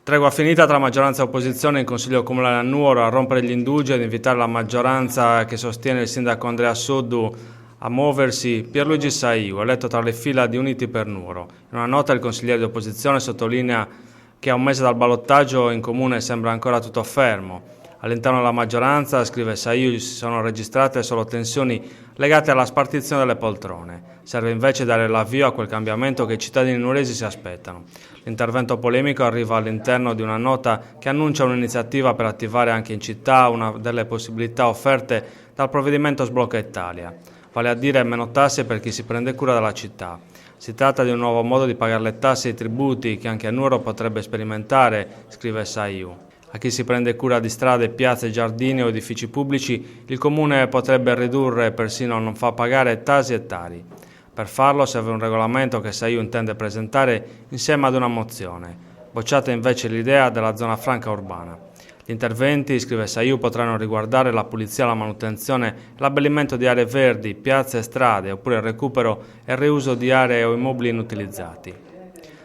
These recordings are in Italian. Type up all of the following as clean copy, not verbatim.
Tregua finita tra maggioranza e opposizione in Consiglio Comunale a Nuoro a rompere gli indugi ed invitare la maggioranza che sostiene il sindaco Andrea Soddu a muoversi. Pierluigi Saiu, eletto tra le fila di Uniti per Nuoro. In una nota il consigliere di opposizione sottolinea che a un mese dal ballottaggio in comune sembra ancora tutto fermo. All'interno della maggioranza, scrive Saiu, si sono registrate solo tensioni legate alla spartizione delle poltrone. Serve invece dare l'avvio a quel cambiamento che i cittadini nuoresi si aspettano. L'intervento polemico arriva all'interno di una nota che annuncia un'iniziativa per attivare anche in città una delle possibilità offerte dal provvedimento Sblocca Italia, vale a dire meno tasse per chi si prende cura della città. Si tratta di un nuovo modo di pagare le tasse e i tributi che anche Nuoro potrebbe sperimentare, scrive Saiu. A chi si prende cura di strade, piazze, giardini o edifici pubblici, il Comune potrebbe ridurre e persino non far pagare tasi e tari. Per farlo serve un regolamento che Saiu intende presentare insieme ad una mozione. Bocciata invece l'idea della zona franca urbana. Gli interventi, scrive Saiu, potranno riguardare la pulizia, la manutenzione, l'abbellimento di aree verdi, piazze e strade, oppure il recupero e il riuso di aree o immobili inutilizzati.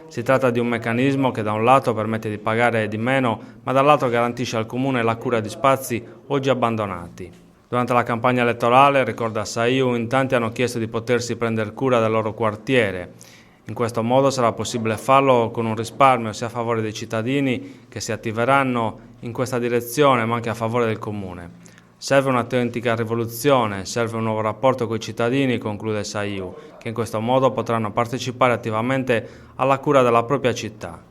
Si tratta di un meccanismo che da un lato permette di pagare di meno, ma dall'altro garantisce al Comune la cura di spazi oggi abbandonati. Durante la campagna elettorale, ricorda Saiu, in tanti hanno chiesto di potersi prendere cura del loro quartiere. In questo modo sarà possibile farlo con un risparmio sia a favore dei cittadini che si attiveranno in questa direzione, ma anche a favore del Comune. Serve un'autentica rivoluzione, serve un nuovo rapporto con i cittadini, conclude Saiu, che in questo modo potranno partecipare attivamente alla cura della propria città.